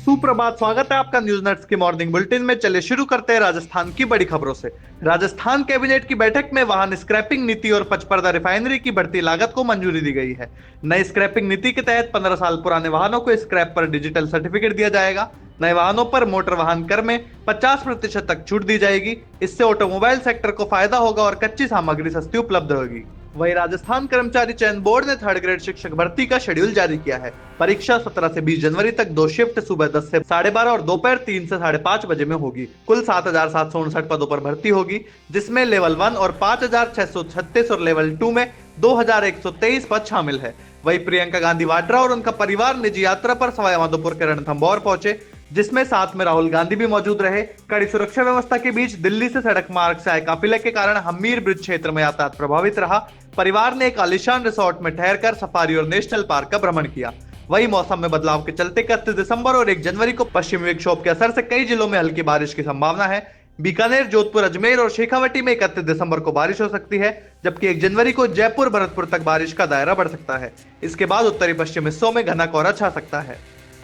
सुप्रभात, स्वागत है आपका न्यूज नट्स के मॉर्निंग बुलेटिन में। चले शुरू करते हैं राजस्थान की बड़ी खबरों से। राजस्थान कैबिनेट की बैठक में वाहन स्क्रैपिंग नीति और पचपर्दा रिफाइनरी की बढ़ती लागत को मंजूरी दी गई है। नई स्क्रैपिंग नीति के तहत 15 साल पुराने वाहनों को स्क्रैप पर डिजिटल सर्टिफिकेट दिया जाएगा। नए वाहनों पर मोटर वाहन कर में 50% तक छूट दी जाएगी। इससे ऑटोमोबाइल सेक्टर को फायदा होगा और कच्ची सामग्री सस्ती उपलब्ध होगी। वहीं राजस्थान कर्मचारी चयन बोर्ड ने थर्ड ग्रेड शिक्षक भर्ती का शेड्यूल जारी किया है। परीक्षा 17 से 20 जनवरी तक 2 शिफ्ट सुबह 10 से 12:30 और दोपहर 3 से 5:30 बजे में होगी। कुल 7,759 पदों पर भर्ती होगी, जिसमें लेवल 1 और 5,636 और लेवल 2 में 2,123 पद शामिल है। वहीं प्रियंका गांधी वाड्रा और उनका परिवार निजी यात्रा पर सवाईमाधोपुर के रणथंभौर पहुंचे, जिसमें साथ में राहुल गांधी भी मौजूद रहे। कड़ी सुरक्षा व्यवस्था के बीच दिल्ली से सड़क मार्ग से आए काफिले के कारण हमीर ब्रिज क्षेत्र में यातायात प्रभावित रहा। परिवार ने एक आलीशान रिसोर्ट में ठहरकर सफारी और नेशनल पार्क का भ्रमण किया। वहीं मौसम में बदलाव के चलते 31 दिसंबर और 1 जनवरी को पश्चिमी विक्षोभ के असर से कई जिलों में हल्की बारिश की संभावना है। बीकानेर, जोधपुर, अजमेर और शेखावटी में 31 दिसंबर को बारिश हो सकती है, जबकि 1 जनवरी को जयपुर, भरतपुर तक बारिश का दायरा बढ़ सकता है। इसके बाद उत्तरी पश्चिम हिस्सों में घना कोहरा छा सकता है।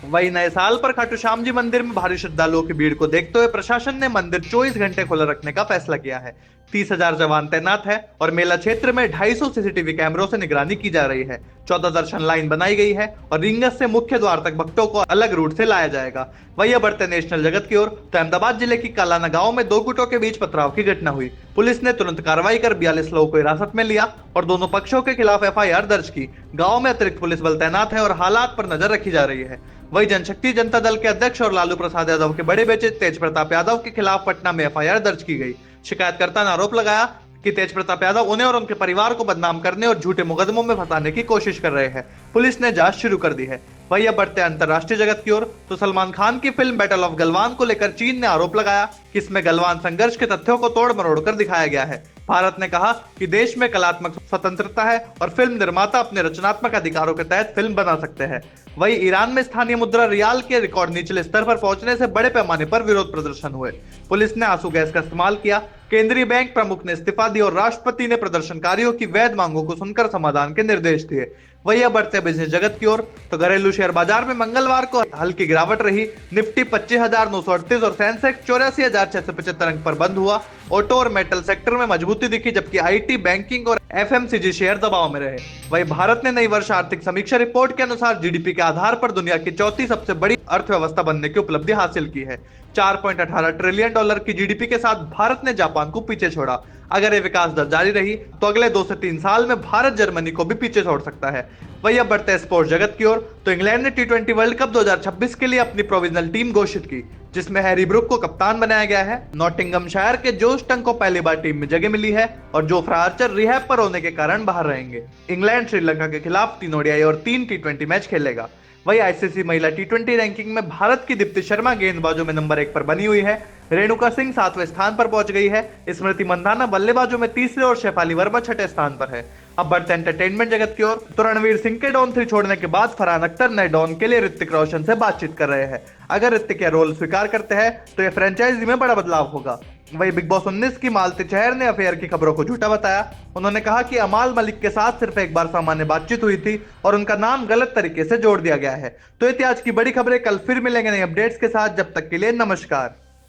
वहीं नए साल पर खाटू श्याम जी मंदिर में भारी श्रद्धालुओं की भीड़ को देखते हुए प्रशासन ने मंदिर 24 घंटे खुला रखने का फैसला किया है। 30,000 जवान तैनात है और मेला क्षेत्र में 250 सीसीटीवी कैमरों से निगरानी की जा रही है। 14 दर्शन लाइन बनाई गई है और रिंगस से मुख्य द्वार तक भक्तों को अलग रूट से लाया जाएगा। वहीं बढ़ते नेशनल जगत की ओर तो अहमदाबाद जिले की कालाना गांव में 2 गुटों के बीच पथराव की घटना हुई। पुलिस ने तुरंत कार्रवाई कर 42 लोगों को हिरासत में लिया और दोनों पक्षों के खिलाफ FIR दर्ज की। गाँव में अतिरिक्त पुलिस बल तैनात है और हालात पर नजर रखी जा रही है। वही जनशक्ति जनता दल के अध्यक्ष और लालू प्रसाद यादव के बड़े बेटे तेज प्रताप यादव के खिलाफ पटना में FIR दर्ज की गई। शिकायतकर्ता ने आरोप लगाया कि तेज प्रताप यादव उन्हें और उनके परिवार को बदनाम करने और झूठे मुकदमों में फंसाने की कोशिश कर रहे हैं। पुलिस ने जांच शुरू कर दी है। वही अब बढ़ते अंतर्राष्ट्रीय जगत की ओर तो सलमान खान की फिल्म बैटल ऑफ गलवान को लेकर चीन ने आरोप लगाया कि इसमें गलवान संघर्ष के तथ्यों को तोड़ मरोड़ कर दिखाया गया है। भारत ने कहा कि देश में कलात्मक स्वतंत्रता है और फिल्म निर्माता अपने रचनात्मक अधिकारों के तहत फिल्म बना सकते हैं। वहीं ईरान में स्थानीय मुद्रा रियाल के रिकॉर्ड निचले स्तर पर पहुंचने से बड़े पैमाने पर विरोध प्रदर्शन हुए। पुलिस ने आंसू गैस का इस्तेमाल किया। केंद्रीय बैंक प्रमुख ने इस्तीफा दिया और राष्ट्रपति ने प्रदर्शनकारियों की वैध मांगों को सुनकर समाधान के निर्देश दिए। वही अब बढ़ते बिजनेस जगत की ओर तो घरेलू शेयर बाजार में मंगलवार को हल्की गिरावट रही। निफ्टी 25,938 और सेंसेक्स 84,675 अंक पर बंद हुआ। ऑटो और मेटल सेक्टर में मजबूती दिखी, जबकि IT, बैंकिंग और FMCG शेयर दबाव में रहे। वहीं भारत ने नई वर्ष आर्थिक समीक्षा रिपोर्ट के अनुसार GDP के आधार पर दुनिया की चौथी सबसे बड़ी अर्थव्यवस्था बनने की उपलब्धि हासिल की है। 4.18 ट्रिलियन डॉलर की GDP के साथ भारत ने जापान को पीछे छोड़ा। अगर ये विकास दर जारी रही तो अगले 2 से 3 साल में भारत जर्मनी को भी पीछे छोड़ सकता है। वही अब बढ़ते स्पोर्ट्स जगत की ओर तो इंग्लैंड ने T20 वर्ल्ड कप 2026 के लिए अपनी प्रोविजनल टीम घोषित की, जिसमें हैरी ब्रुक को कप्तान बनाया गया है। नॉटिंघमशायर के जोश टंग को पहली बार टीम में जगह मिली है और जोफ्रा आर्चर रिहैब पर होने के कारण बाहर रहेंगे। इंग्लैंड श्रीलंका के खिलाफ 3 ODI और 3 T20 मैच खेलेगा। वही ICC महिला T20 रैंकिंग में भारत की दीप्ति शर्मा गेंदबाजों में नंबर 1 पर बनी हुई है। रेणुका सिंह 7वें स्थान पर पहुंच गई है। स्मृति मंधाना बल्लेबाजों में तीसरे और शेफाली वर्मा 6ठे स्थान पर है। अब बढ़ते एंटरटेनमेंट जगत की ओर तो रणवीर सिंह के डॉन 3 छोड़ने के बाद फरहान अख्तर नए डॉन के लिए ऋतिक रोशन से बातचीत कर रहे हैं। अगर ऋतिक यह रोल स्वीकार करते हैं तो यह फ्रेंचाइजी में बड़ा बदलाव होगा। वही बिग बॉस 19 की मालती चहर ने अफेयर की खबरों को झूठा बताया। उन्होंने कहा कि अमाल मलिक के साथ सिर्फ एक बार सामान्य बातचीत हुई थी और उनका नाम गलत तरीके से जोड़ दिया गया है। तो ये थी आज की बड़ी खबरें। कल फिर मिलेंगे नए अपडेट्स के साथ। जब तक के लिए नमस्कार।